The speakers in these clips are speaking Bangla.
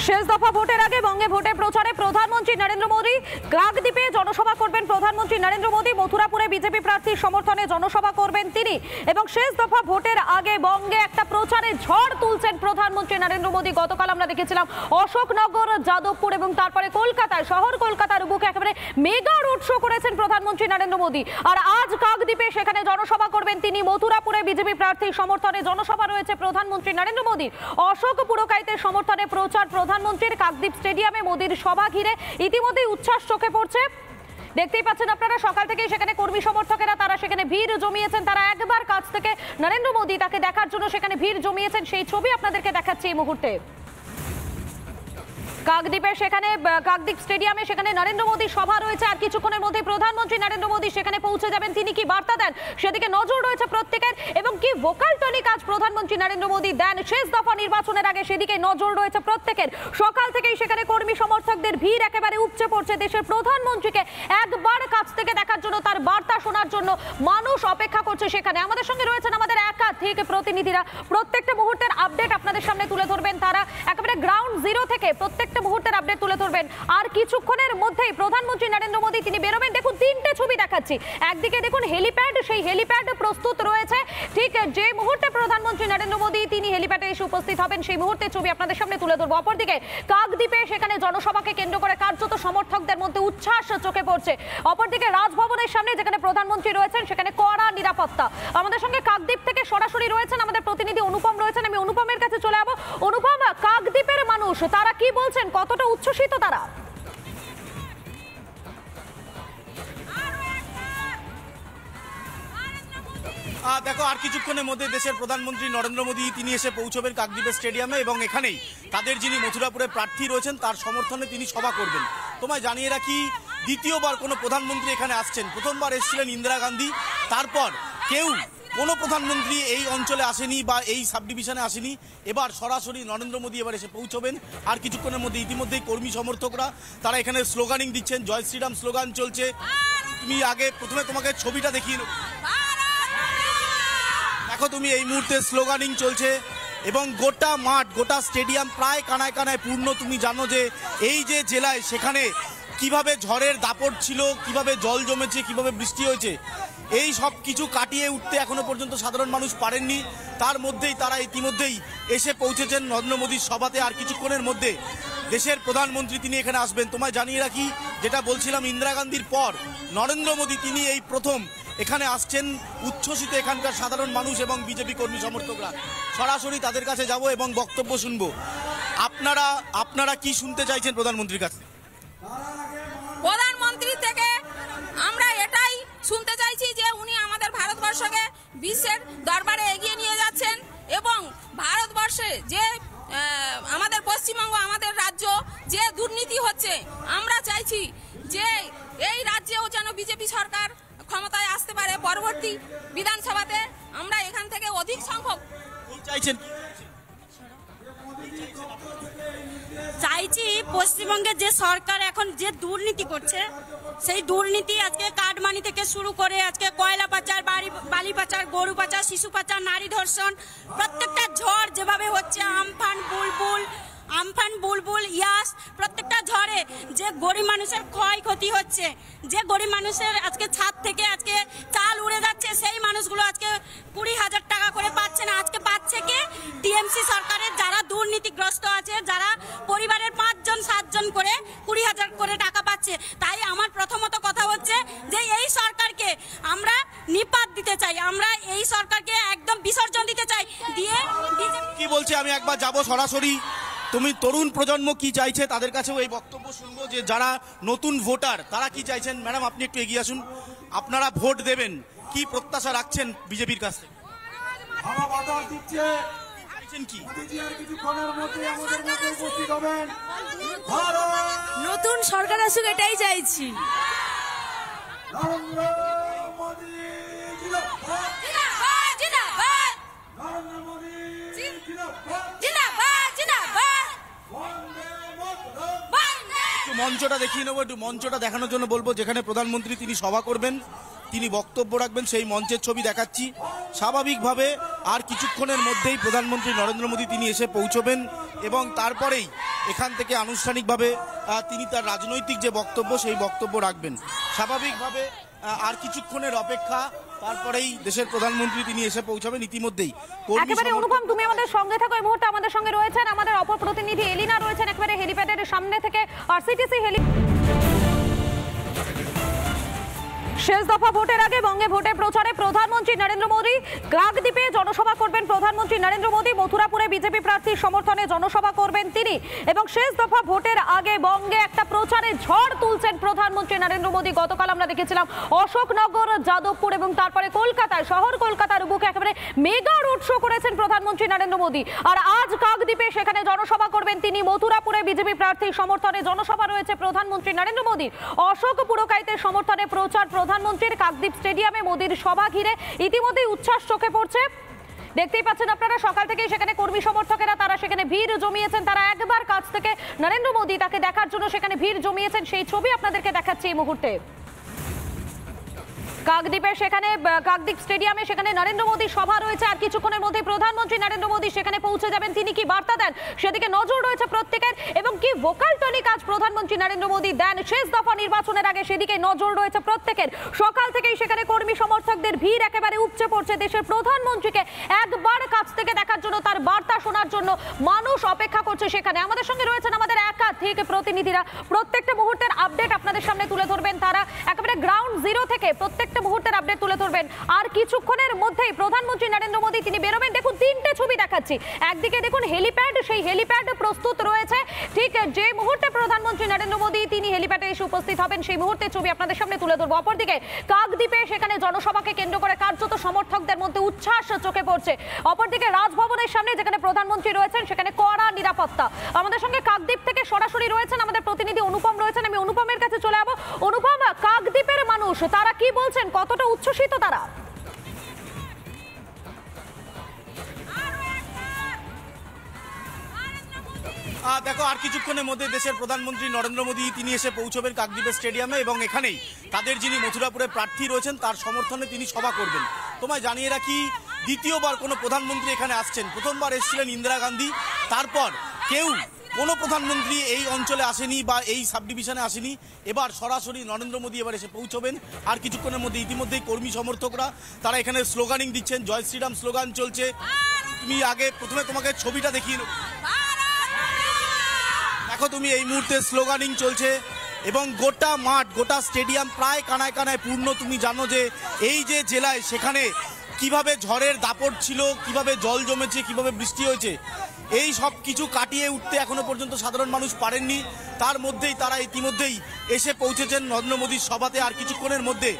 শেষ দফা ভোটের আগে বঙ্গে ভোটের প্রচারে প্রধানমন্ত্রী নরেন্দ্র মোদী কাকদ্বীপে জনসভা করবেন। প্রধানমন্ত্রী নরেন্দ্র মোদী মথুরাপুরে বিজেপি প্রার্থীর সমর্থনে জনসভা করবেন তিনি। এবং শেষ দফা ভোটের আগে বঙ্গে একটা প্রচারে ঝড় তুলছেন প্রধানমন্ত্রী নরেন্দ্র মোদী। গতকাল আমরা দেখেছিলাম অশোকনগর, যাদবপুর এবং তারপরে কলকাতায়, শহর কলকাতার বুকে একেবারে মেগা রোড শো করেছেন প্রধানমন্ত্রী নরেন্দ্র মোদী। আর আজ কাকদ্বীপে সেখানে জনসভা করবেন তিনি। মথুরাপুরে বিজেপি প্রার্থীর সমর্থনে জনসভা রয়েছে প্রধানমন্ত্রী নরেন্দ্র মোদীর। অশোক পুরকাইতের সমর্থনে প্রচার প্রধানমন্ত্রীর। কাকদ্বীপ স্টেডিয়ামে মোদীর সভা ঘিরে ইতিমধ্যেই উচ্ছ্বাস চোখে পড়ছে। দেখতেই পাচ্ছেন আপনারা, সকাল থেকে সেখানে কর্মী সমর্থকেরা তারা সেখানে ভিড় জমিয়েছেন। তারা একবার কাছ থেকে নরেন্দ্র মোদী তাকে দেখার জন্য সেখানে ভিড় জমিয়েছেন। সেই ছবি আপনাদেরকে দেখাচ্ছি এই মুহূর্তে। কাকদ্বীপে সেখানে কাকদ্বীপ স্টেডিয়ামে সেখানে নরেন্দ্র মোদীর সভা রয়েছে। আর কিছুক্ষণের মধ্যে প্রধানমন্ত্রী নরেন্দ্র মোদী সেখানে পৌঁছে যাবেন। তিনি কি বার্তা দেন সেদিকে নজর রয়েছে প্রত্যেকের, এবং কি ভোকাল টনিক আজ প্রধানমন্ত্রী নরেন্দ্র মোদী দেন শেষ দফা নির্বাচনের আগে সেদিকে নজর রয়েছে প্রত্যেকের। সকাল থেকেই সেখানে কর্মী সমর্থকদের ভিড় একেবারে উপচে পড়ছে। দেশের প্রধানমন্ত্রীকে একবার কাছ থেকে দেখার জন্য, তার বার্তা শোনার জন্য মানুষ অপেক্ষা করছে সেখানে। আমাদের সঙ্গে রয়েছেন আমাদের একাধিক প্রতিনিধিরা, প্রত্যেকটা মুহূর্তের আপডেট আপনাদের সামনে তুলে ধরবেন। তারা একেবারে গ্রাউন্ড জিরো থেকে প্রত্যেকটা মুহূর্তের আপডেট তুলে ধরবেন। আর কিছুক্ষণের মধ্যেই প্রধানমন্ত্রী নরেন্দ্র মোদী তিনি বেরোবেন। দেখুন, তিনটে ছবি দেখাচ্ছি। একদিকে দেখুন হেলিপ্যাড, সেই হেলিপ্যাড প্রস্তুত রয়েছে। ঠিক যে মুহূর্তে প্রধানমন্ত্রী নরেন্দ্র মোদী তিনি হেলিপ্যাডে এসে উপস্থিত হবেন সেই মুহূর্তে ছবি আপনাদের সামনে তুলে ধরবো। অপরদিকে কাকদ্বীপে সেখানে জনসভাকে কেন্দ্র করে কার্যত সমর্থকদের মধ্যে উচ্ছ্বাস চোখে পড়ছে। অপরদিকে রাজভবনের সামনে যেখানে প্রধানমন্ত্রী রয়েছেন সেখানে কড়া নিরাপত্তা। আমাদের সঙ্গে কাকদ্বীপ থেকে সরাসরি রয়েছেন আমাদের প্রতিনিধি অনুপম রয়েছেন। আমি অনুপমের কাছে চলে যাবো। অনুপম, কাকদ্বীপের মানুষ তারা কি বলছেন, কতটা উচ্ছ্বসিত তারা? দেখো, আর কিছুক্ষণের মধ্যে দেশের প্রধানমন্ত্রী নরেন্দ্র মোদী তিনি এসে পৌঁছবেন কাকদ্বীপের স্টেডিয়ামে, এবং এখানেই তাদের যিনি মথুরাপুরে প্রার্থী রয়েছেন তার সমর্থনে তিনি সভা করবেন। তোমায় জানিয়ে রাখি, দ্বিতীয়বার কোনো প্রধানমন্ত্রী এখানে আসছেন। প্রথমবার এসেছিলেন ইন্দিরা গান্ধী, তারপর কোনো প্রধানমন্ত্রী এই অঞ্চলে আসেনি বা এই সাব ডিভিশনে আসেনি। এবার সরাসরি নরেন্দ্র মোদী এবার এসে পৌঁছবেন। আর কিছুক্ষণের মধ্যে ইতিমধ্যেই কর্মী সমর্থকরা তারা এখানে স্লোগানিং দিচ্ছেন, জয় শ্রীরাম স্লোগান চলছে। তুমি আগে প্রথমে তোমাকে ছবিটা দেখিয়ে নেব। দেখো তুমি, এই মুহূর্তে স্লোগানিং চলছে এবং গোটা মাঠ, গোটা স্টেডিয়াম প্রায় কানায় কানায় পূর্ণ। তুমি জানো যে এই যে জেলায় সেখানে কিভাবে ঝড়ের দাপট ছিল, কিভাবে জল জমেছে, কিভাবে বৃষ্টি হয়েছে, এই সব কিছু কাটিয়ে উঠতে এখনো পর্যন্ত সাধারণ মানুষ পারেননি। তার মধ্যেই তারা ইতিমধ্যেই এসে পৌঁছেছেন নরেন্দ্র মোদীর সভাতে। আর কিছুক্ষণের মধ্যে দেশের প্রধানমন্ত্রী তিনি এখানে আসবেন। তোমায় জানিয়ে রাখি, যেটা বলছিলাম, ইন্দিরা গান্ধীর পর নরেন্দ্র মোদী তিনি এই প্রথম এখানে আসছেন। উচ্ছ্বসিত এখানকার সাধারণ মানুষ এবং বিজেপি কর্মী সমর্থকরা। সরাসরি তাদের কাছে যাব এবং বক্তব্য শুনবো। আপনারা কি শুনতে চাইছেন প্রধানমন্ত্রীর কাছে? প্রধানমন্ত্রী থেকে আমরা এটাই শুনতে চাইছি যে উনি আমাদের ভারতবর্ষকে বিশ্বের দরবারে এগিয়ে নিয়ে যাচ্ছেন, এবং ভারতবর্ষে যে আমাদের পশ্চিমবঙ্গ, আমাদের রাজ্য যে দুর্নীতি হচ্ছে, আমরা চাইছি যে এই রাজ্যেও যেন বিজেপি সরকার ক্ষমতায় আসতে পারে। পরবর্তী বিধানসভাতে আমরা এখান থেকে অধিক সংখ্যক চাইছেন। চাইছি পশ্চিমবঙ্গের যে সরকার এখন যে দুর্নীতি করছে, সেই দুর্নীতি আজকে কাটমানি থেকে শুরু করে আজকে কয়লা পাচার, বালি পাচার, গরু পাচার, শিশু পাচার, নারী ধর্ষণ, প্রত্যেকটা ঝড় যেভাবে হচ্ছে, আমফান বুলবুল ইয়াস, প্রত্যেকটা ঝড়ে যে গরিব মানুষের ক্ষয়ক্ষতি হচ্ছে, যে গরিব মানুষের আজকে ছাদ থেকে আজকে চাল উড়ে যাচ্ছে, সেই মানুষগুলো আজকে 20,000 টাকা করে পাচ্ছে না। আজকে পাচ্ছে কে? টিএমসি সরকারের যারা দুর্নীতিগ্রস্ত আছে, যারা পরিবারের 5-7 করে 20,000 করে টাকা পাচ্ছে। তাই আমার প্রথমত কথা হচ্ছে যে এই সরকারকে আমরা নিপাত দিতে চাই, আমরা এই সরকারকে একদম বিসর্জন দিতে চাই। দিয়ে কি বলছে আমি একবার যাব সরাসরি। তুমি তরুণ প্রজন্ম কি চাইছে তাদের কাছেও এই বক্তব্য শুনবো, যে যারা নতুন ভোটার তারা কি চাইছেন। ম্যাডাম, আপনি একটু এগিয়ে আসুন। আপনারা ভোট দেবেন, কি প্রত্যাশা রাখছেন বিজেপির কাছ থেকে? নতুন সরকার আসুক, এটাই চাইছি। মঞ্চটা দেখিয়ে নেবো, একটু মঞ্চটা দেখানোর জন্য বলবো, যেখানে প্রধানমন্ত্রী তিনি সভা করবেন, তিনি বক্তব্য রাখবেন, সেই মঞ্চের ছবি দেখাচ্ছি। স্বাভাবিকভাবে আর কিছুক্ষণের মধ্যেই প্রধানমন্ত্রী নরেন্দ্র মোদী তিনি এসে পৌঁছবেন এবং তারপরেই এখান থেকে আনুষ্ঠানিকভাবে তিনি তার রাজনৈতিক যে বক্তব্য সেই বক্তব্য রাখবেন। স্বাভাবিকভাবে আর কিছুক্ষণের অপেক্ষা, তারপরেই দেশের প্রধানমন্ত্রী তিনি এসে পৌঁছাবেন। ইতিমধ্যেই একেবারে অনুপম, তুমি আমাদের সঙ্গে থাকো। এই মুহূর্তে আমাদের সঙ্গে রয়েছেন আমাদের অপর প্রতিনিধি এলিনা রয়েছেন একেবারে হেলিপ্যাডের সামনে থেকে। আরসিটিসি হেলি শেষ দফা ভোটের আগে বঙ্গে ভোটের প্রচারে প্রধানমন্ত্রী নরেন্দ্র মোদী। কাকদ্বীপে জনসভা করবেন প্রধানমন্ত্রী নরেন্দ্র মোদী। মথুরাপুরে বিজেপি প্রার্থীর সমর্থনে জনসভা করবেন তিনি এবং শেষ দফা ভোটের আগে বঙ্গে একটা প্রচারে ঝড় তুলছেন প্রধানমন্ত্রী নরেন্দ্র মোদী। গতকাল আমরা দেখেছিলাম অশোকনগর, যাদবপুর এবং তারপরে কলকাতায়, শহর কলকাতার বুকে একেবারে মেগা রোড শো করেছেন প্রধানমন্ত্রী নরেন্দ্র মোদী। আর আজ কাকদ্বীপে সেখানে জনসভা করবেন তিনি। মথুরাপুরে বিজেপি প্রার্থীর সমর্থনে জনসভা রয়েছে প্রধানমন্ত্রী নরেন্দ্র মোদীর। অশোক পুরকাইতের সমর্থনে প্রচার প্রধানমন্ত্রীর। কাকদ্বীপ স্টেডিয়ামে মোদীর সভা ঘিরে ইতিমধ্যেই উচ্ছ্বাস চোখে পড়ছে। দেখতেই পাচ্ছেন আপনারা, সকাল থেকে সেখানে কর্মী সমর্থকেরা তারা সেখানে ভিড় জমিয়েছেন। তারা একবার কাছ থেকে নরেন্দ্র মোদী তাকে দেখার জন্য সেখানে ভিড় জমিয়েছেন। সেই ছবি আপনাদেরকে দেখাচ্ছি এই মুহূর্তে। কাকদ্বীপে সেখানে কাকদ্বীপ স্টেডিয়ামে সেখানে নরেন্দ্র মোদীর সভা রয়েছে। আর কিছুক্ষণের মধ্যে প্রধানমন্ত্রী নরেন্দ্র মোদী সেখানে পৌঁছে যাবেন। তিনি কি বার্তা দেন সেদিকে নজর রয়েছে প্রত্যেকের এবং কি ভোকাল টনিক আজ প্রধানমন্ত্রী নরেন্দ্র মোদী দেন শেষ দফা নির্বাচনের আগে, সেদিকে নজর রয়েছে প্রত্যেকের। সকাল থেকেই সেখানে কর্মী সমর্থকদের ভিড় একেবারে উপচে পড়ছে। দেশের প্রধানমন্ত্রীকে একবার কাছ থেকে দেখার জন্য, তার বার্তা শোনার জন্য মানুষ অপেক্ষা করছে সেখানে। আমাদের সঙ্গে রয়েছেন আমাদের একাধিক প্রতিনিধিরা, প্রত্যেকটা মুহূর্তের আপডেট আপনাদের সামনে তুলে ধরবেন। তারা একেবারে গ্রাউন্ড জিরো থেকে প্রত্যেকটা মুহূর্তের আপডেট তুলে ধরবেন। আর কিছুক্ষণের মধ্যেই প্রধানমন্ত্রী নরেন্দ্র মোদী তিনি বেরোবেন। দেখুন, তিনটে ছবি দেখাচ্ছি। একদিকে দেখুন হেলিপ্যাড, সেই হেলিপ্যাড প্রস্তুত রয়েছে। ঠিক যে মুহূর্তে প্রধানমন্ত্রী নরেন্দ্র মোদী তিনি হেলিপ্যাডে এসে উপস্থিত হবেন সেই মুহূর্তে ছবি আপনাদের সামনে তুলে ধরবো। অপরদিকে কাকদ্বীপে সেখানে জনসভাকে কেন্দ্র করে কার্যত সমর্থকদের মধ্যে উচ্ছ্বাস চোখে পড়ছে। অপরদিকে রাজভবনের সামনে যেখানে প্রধানমন্ত্রী রয়েছেন সেখানে কড়া নিরাপত্তা। আমাদের সঙ্গে কাকদ্বীপ থেকে সরাসরি রয়েছেন আমাদের প্রতিনিধি অনুপম রয়েছেন। আমি অনুপমের কাছে চলে যাবো। অনুপম, কাকদ্বীপের মানুষ তারা কি বলছেন, কতটা উচ্ছ্বসিত তারা? দেখো, আর কিছুক্ষণের মধ্যে দেশের প্রধানমন্ত্রী নরেন্দ্র মোদী তিনি এসে পৌঁছবেন কাকদ্বীপের স্টেডিয়ামে এবং এখানেই তাদের যিনি মথুরাপুরে প্রার্থী রয়েছেন তার সমর্থনে তিনি সভা করবেন। তোমায় জানিয়ে রাখি, দ্বিতীয়বার কোনো প্রধানমন্ত্রী এখানে আসছেন। প্রথমবার এসেছিলেন ইন্দিরা গান্ধী, তারপর কোনো প্রধানমন্ত্রী এই অঞ্চলে আসেনি বা এই সাব ডিভিশনে আসেনি। এবার সরাসরি নরেন্দ্র মোদী এবার এসে পৌঁছবেন। আর কিছুক্ষণের মধ্যে ইতিমধ্যেই কর্মী সমর্থকরা তারা এখানে স্লোগানিং দিচ্ছেন, জয় শ্রীরাম স্লোগান চলছে। তুমি আগে প্রথমে তোমাকে ছবিটা দেখিয়ে নেব। দেখো তুমি, এই মুহূর্তে স্লোগানিং চলছে এবং গোটা মাঠ, গোটা স্টেডিয়াম প্রায় কানায় কানায় পূর্ণ। তুমি জানো যে এই যে জেলায় সেখানে কিভাবে ঝড়ের দাপট ছিল, কিভাবে জল জমেছে, কিভাবে বৃষ্টি হয়েছে, এই সব কিছু কাটিয়ে উঠতে এখনো পর্যন্ত সাধারণ মানুষ পারেননি। তার মধ্যেই তারা ইতিমধ্যেই এসে পৌঁছেছেন নরেন্দ্র মোদীর সভাতে। আর কিছুক্ষণের মধ্যে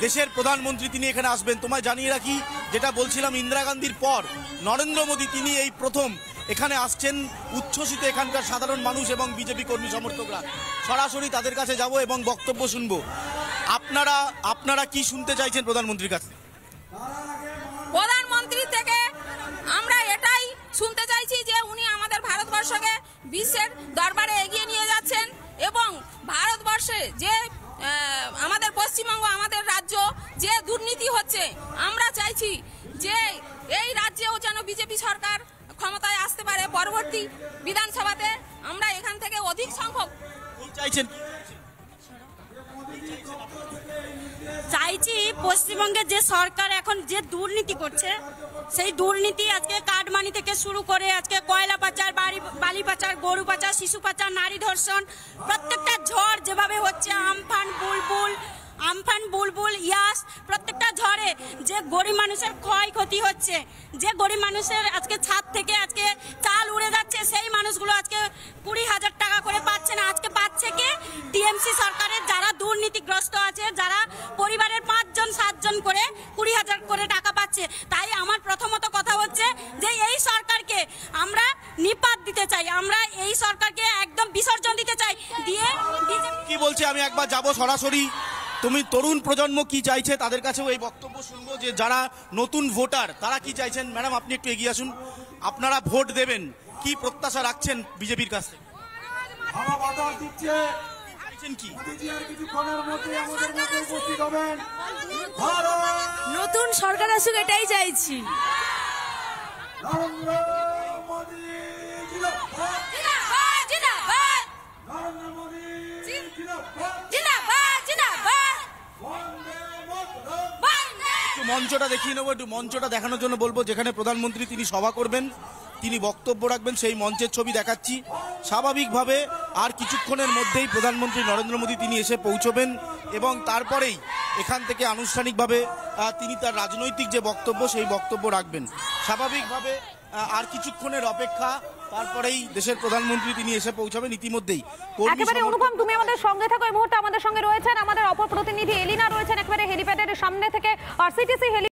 দেশের প্রধানমন্ত্রী তিনি এখানে আসবেন। তোমায় জানিয়ে রাখি, যেটা বলছিলাম, ইন্দিরা গান্ধীর পর নরেন্দ্র মোদী তিনি এই প্রথম এখানে আসছেন। উচ্ছ্বসিত এখানকার সাধারণ মানুষ এবং বিজেপি কর্মী সমর্থকরা। সরাসরি তাদের কাছে যাব এবং বক্তব্য শুনবো। আপনারা কি শুনতে চাইছেন প্রধানমন্ত্রীর কাছে? প্রধানমন্ত্রী থেকে আমরা এটাই শুনতে চাইছি যে উনি আমাদের ভারতবর্ষকে বিশ্বের দরবারে এগিয়ে নিয়ে যাচ্ছেন এবং ভারতবর্ষে যে আমাদের পশ্চিমবঙ্গ, আমাদের রাজ্য যে দুর্নীতি হচ্ছে, আমরা চাইছি যে এই রাজ্যেও যেন বিজেপি সরকার ক্ষমতায় আসতে পারে। পরবর্তী বিধানসভাতে আমরা এখান থেকে অধিক সংখ্যক চাইছেন। চাইছি পশ্চিমবঙ্গের যে সরকার এখন যে দুর্নীতি করছে, সেই দুর্নীতি আজকে কাটমানি থেকে শুরু করে আজকে কয়লা পাচার, বালি পাচার, গরু পাচার, শিশু পাচার, নারী ধর্ষণ, প্রত্যেকটা ঝড় যেভাবে হচ্ছে, আমফান বুলবুল ইয়াস, প্রত্যেকটা ঝড়ে যে গরিব মানুষের ক্ষয়ক্ষতি হচ্ছে, যে গরিব মানুষের আজকে ছাদ থেকে আজকে চাল উড়ে যাচ্ছে, সেই মানুষগুলো আজকে 20,000 টাকা করে পাচ্ছে না। আজকে পাচ্ছে কে? টিএমসি সরকারের যারা দুর্নীতিগ্রস্ত আছে, যারা পরিবারের 5-7 করে 20,000 করে টাকা পাচ্ছে। তাই আমার প্রথমত কথা হচ্ছে যে এই সরকারকে আমরা নিপাত দিতে চাই, আমরা এই সরকারকে একদম বিসর্জন দিতে চাই। দিয়ে কি বলছে আমি একবার যাব সরাসরি। তুমি তরুণ প্রজন্ম কি চাইছে তাদের কাছেও এই বক্তব্য শুনবো, যে যারা নতুন ভোটার তারা কি চাইছেন। ম্যাডাম, আপনি একটু এগিয়ে আসুন। আপনারা ভোট দেবেন, কি প্রত্যাশা রাখছেন বিজেপির কাছ থেকে? নতুন সরকার আসুক এটাই চাইছি। নরেন্দ্র মোদি জিন্দাবাদ জিন্দাবাদ জিন্দাবাদ নরেন্দ্র মোদি জিন্দাবাদ জিন্দাবাদ জিন্দাবাদ বন্দে মাতরম বন্দে একটু মঞ্চটা দেখিয়ে নেবো, একটু মঞ্চটা দেখানোর জন্য বলবো, যেখানে প্রধানমন্ত্রী তিনি সভা করবেন, তিনি বক্তব্য রাখবেন, সেই মঞ্চের ছবি দেখাচ্ছি। স্বাভাবিকভাবে আর কিছুক্ষণের মধ্যেই প্রধানমন্ত্রী নরেন্দ্র মোদী তিনি এসে পৌঁছবেন এবং তারপরেই এখান থেকে আনুষ্ঠানিকভাবে তিনি তার রাজনৈতিক যে বক্তব্য সেই বক্তব্য রাখবেন। স্বাভাবিকভাবে আর কিছুক্ষণের অপেক্ষা, তারপরেই দেশের প্রধানমন্ত্রী তিনি এসে পৌঁছাবেন। ইতিমধ্যেই কর্মী একেবারে সমর্থক- অনুপম, তুমি আমাদের সঙ্গে থাকো। এই মুহূর্তে আমাদের সঙ্গে রয়েছেন আমাদের অপর প্রতিনিধি এলিনা রয়েছেন একেবারে হেলিপ্যাডের সামনে থেকে, আর সিটিসি